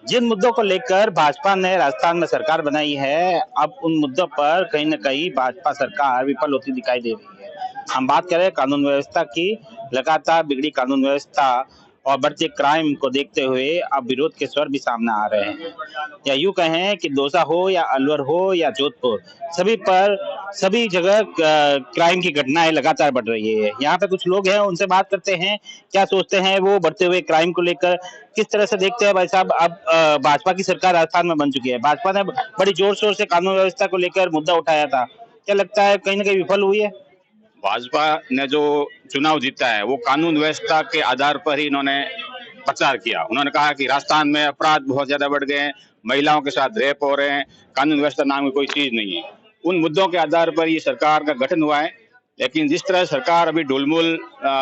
जिन मुद्दों को लेकर भाजपा ने राजस्थान में सरकार बनाई है, अब उन मुद्दों पर कहीं न कहीं भाजपा सरकार विफल होती दिखाई दे रही है। हम बात करें कानून व्यवस्था की, लगातार बिगड़ी कानून व्यवस्था और बढ़ते क्राइम को देखते हुए अब विरोध के स्वर भी सामने आ रहे हैं। या यूँ कहें कि दौसा हो या अलवर हो या जोधपुर, सभी जगह क्राइम की घटनाएँ लगातार बढ़ रही है। यहाँ पे कुछ लोग हैं, उनसे बात करते हैं, क्या सोचते हैं वो बढ़ते हुए क्राइम को लेकर? किस तरह से देखते हैं भाई साहब? अब भाजपा की सरकार राजस्थान में बन चुकी है। भाजपा ने बड़ी जोर-शोर से कानून व्यवस्था को लेकर मुद्दा उठाया था। क्या लगता है कहीं न कहीं विफल हुई है? भाजपा ने जो चुनाव जीता है वो कानून व्यवस्था के आधार पर ही इन्होंने प्रचार किया। उन्होंने कहा कि राजस्थान में अपराध बहुत ज्यादा बढ़ गए हैं, महिलाओं के साथ रेप हो रहे हैं, कानून व्यवस्था नाम की कोई चीज नहीं है। उन मुद्दों के आधार पर ये सरकार का गठन हुआ है। लेकिन जिस तरह सरकार अभी ढुलमुल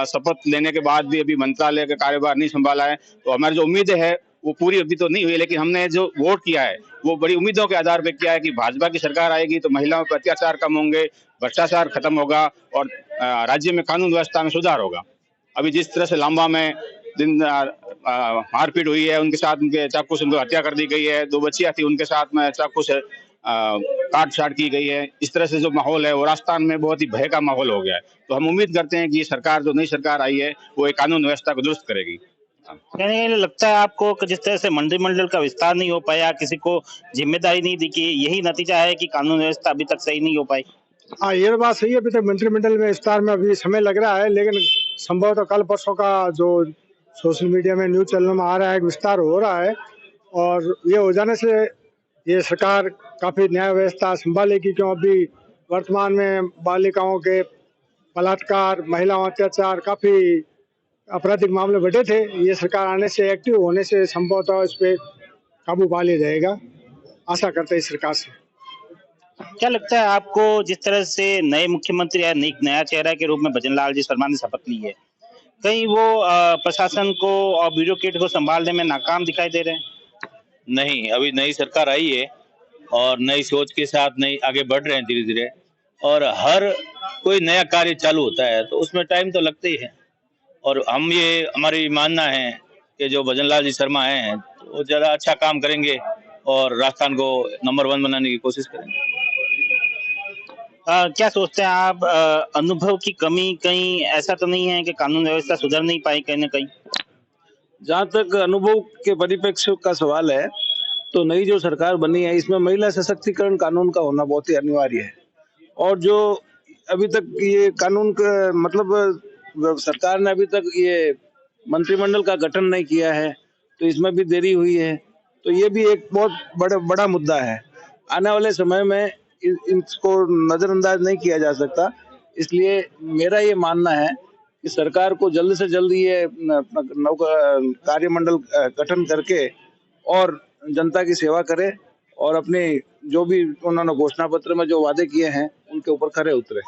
शपथ लेने के बाद भी अभी मंत्रालय का कार्यभार नहीं संभाला है, तो हमारी जो उम्मीदें है वो पूरी अभी तो नहीं हुई, लेकिन हमने जो वोट किया है वो बड़ी उम्मीदों के आधार पर किया है कि भाजपा की सरकार आएगी तो महिलाओं पर अत्याचार कम होंगे, भ्रष्टाचार खत्म होगा और राज्य में कानून व्यवस्था में सुधार होगा। अभी जिस तरह से लांबा में दिन मारपीट हुई है, उनके साथ उनके चाकू से उनको हत्या कर दी गई है, 2 बच्चियां थी उनके साथ में चाकू से काट छाट की गई है। इस तरह से जो माहौल है वो राजस्थान में बहुत ही भय का माहौल हो गया है। तो हम उम्मीद करते हैं कि ये सरकार जो नई सरकार आई है वो एक कानून व्यवस्था को दुरुस्त करेगी। यानी लगता है आपको कि जिस तरह से मंत्रिमंडल का विस्तार नहीं हो पाया, किसी को जिम्मेदारी नहीं दिखी, यही नतीजा है कि कानून व्यवस्था अभी तक सही नहीं हो पाई? हाँ, ये तो बात सही है। अभी तक मंत्रिमंडल में विस्तार में अभी समय लग रहा है, लेकिन संभवतः कल परसों का जो सोशल मीडिया में न्यूज चलने में आ रहा है कि विस्तार हो रहा है, और ये हो जाने से ये सरकार काफी न्याय व्यवस्था संभालेगी। क्यों अभी वर्तमान में बालिकाओं के बलात्कार, महिलाओं अत्याचार, काफी आपराधिक मामले बढ़े थे। ये सरकार आने से, एक्टिव होने से संभवतः इस पे काबू पा लिया जाएगा। आशा करते हैं इस सरकार से। क्या लगता है आपको जिस तरह से नए मुख्यमंत्री या नया चेहरा के रूप में भजनलाल जी शर्मा ने शपथ ली है, कहीं वो प्रशासन को और ब्यूरोक्रेट को संभालने में नाकाम दिखाई दे रहे हैं? नहीं, अभी नई सरकार आई है और नई सोच के साथ नई आगे बढ़ रहे हैं धीरे-धीरे, और हर कोई नया कार्य चालू होता है तो उसमें टाइम तो लगता ही है। और हमारी मानना है कि जो भजनलाल जी शर्मा हैं तो वो ज़्यादा अच्छा काम करेंगे और राजस्थान को नंबर 1 बनाने की कोशिश करेंगे। क्या सोचते हैं आप, अनुभव की कमी कहीं ऐसा तो नहीं है कि कानून व्यवस्था सुधर नहीं पाई कहीं न कहीं? जहाँ तक अनुभव के परिप्रेक्ष्य का सवाल है, तो नई जो सरकार बनी है इसमें महिला सशक्तिकरण कानून का होना बहुत ही अनिवार्य है। और जो अभी तक ये कानून का मतलब सरकार ने अभी तक ये मंत्रिमंडल का गठन नहीं किया है, तो इसमें भी देरी हुई है। तो ये भी एक बहुत बड़ा मुद्दा है। आने वाले समय में इसको नजरअंदाज नहीं किया जा सकता। इसलिए मेरा ये मानना है कि सरकार को जल्द से जल्द ये कार्यमंडल गठन करके और जनता की सेवा करे और अपने जो भी उन्होंने घोषणा पत्र में जो वादे किए हैं उनके ऊपर खरे उतरे।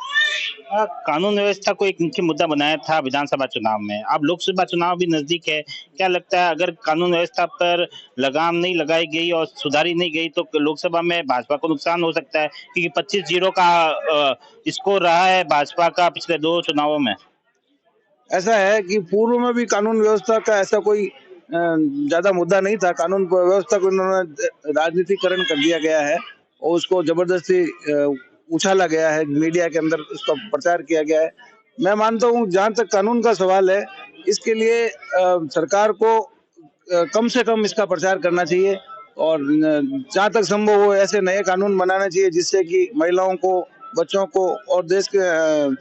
कानून व्यवस्था को एक मुख्य मुद्दा बनाया था विधानसभा चुनाव में। अब लोकसभा चुनाव भी नजदीक है। क्या लगता है अगर कानून व्यवस्था पर लगाम नहीं लगाई गई और सुधारी नहीं गई तो लोकसभा में भाजपा को नुकसान हो सकता है, क्योंकि 25-0 का स्कोर रहा है भाजपा का पिछले 2 चुनावों में। ऐसा है कि पूर्व में भी कानून व्यवस्था का ऐसा कोई ज्यादा मुद्दा नहीं था। कानून व्यवस्था को इन्होंने राजनीतिकरण कर दिया गया है और उसको जबरदस्ती उछाला गया है, मीडिया के अंदर उसका प्रचार किया गया है। मैं मानता हूँ जहाँ तक कानून का सवाल है, इसके लिए सरकार को कम से कम इसका प्रचार करना चाहिए और जहाँ तक संभव हो ऐसे नए कानून बनाना चाहिए जिससे कि महिलाओं को, बच्चों को और देश के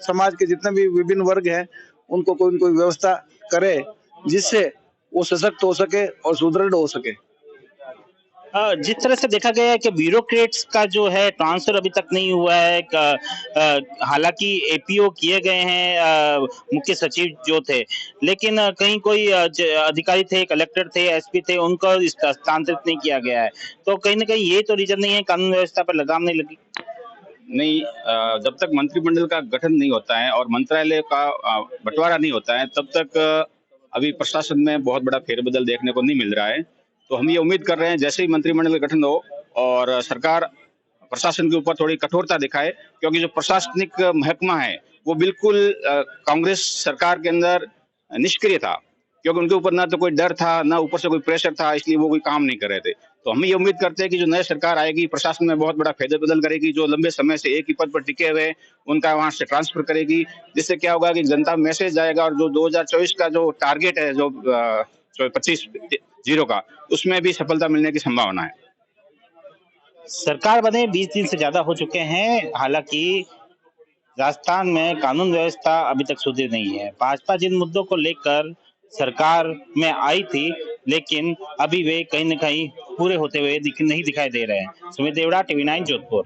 समाज के जितने भी विभिन्न वर्ग हैं उनको कोई न कोई व्यवस्था करे जिससे वो सशक्त हो सके और सुदृढ़ हो सके। जिस तरह से देखा गया है कि ब्यूरोक्रेट्स का जो है ट्रांसफर अभी तक नहीं हुआ है, हालांकि एपीओ किए गए हैं मुख्य सचिव जो थे, लेकिन कहीं कोई अधिकारी थे, कलेक्टर थे, एसपी थे, उनको हस्तांतरित नहीं किया गया है। तो कहीं ना कहीं ये तो रीजन नहीं है कानून व्यवस्था पर लगाम नहीं लगी? नहीं, जब तक मंत्रिमंडल का गठन नहीं होता है और मंत्रालय का बंटवारा नहीं होता है तब तक अभी प्रशासन में बहुत बड़ा फेरबदल देखने को नहीं मिल रहा है। तो हम ये उम्मीद कर रहे हैं जैसे ही मंत्रिमंडल का गठन हो और सरकार प्रशासन के ऊपर थोड़ी कठोरता दिखाए, क्योंकि जो प्रशासनिक महकमा है वो बिल्कुल कांग्रेस सरकार के अंदर निष्क्रिय था, क्योंकि उनके ऊपर ना तो कोई डर था, ना ऊपर से कोई प्रेशर था, इसलिए वो कोई काम नहीं कर रहे थे। तो हम ये उम्मीद करते हैं कि जो नई सरकार आएगी, प्रशासन में बहुत बड़ा फेरबदल करेगी, जो लंबे समय से एक ही पद पर टिके हुए उनका वहां से ट्रांसफर करेगी, जिससे क्या होगा कि जनता में मैसेज जाएगा और जो 2024 का जो टारगेट है, जो 25-0 का, उसमें भी सफलता मिलने की संभावना है। सरकार बने 20 दिन से ज्यादा हो चुके हैं, हालांकि राजस्थान में कानून व्यवस्था अभी तक सुधरी नहीं है। भाजपा जिन मुद्दों को लेकर सरकार में आई थी, लेकिन अभी वे कहीं न कहीं पूरे होते हुए नहीं दिखाई दे रहे हैं। सुमित देवड़ा, TV9 जोधपुर।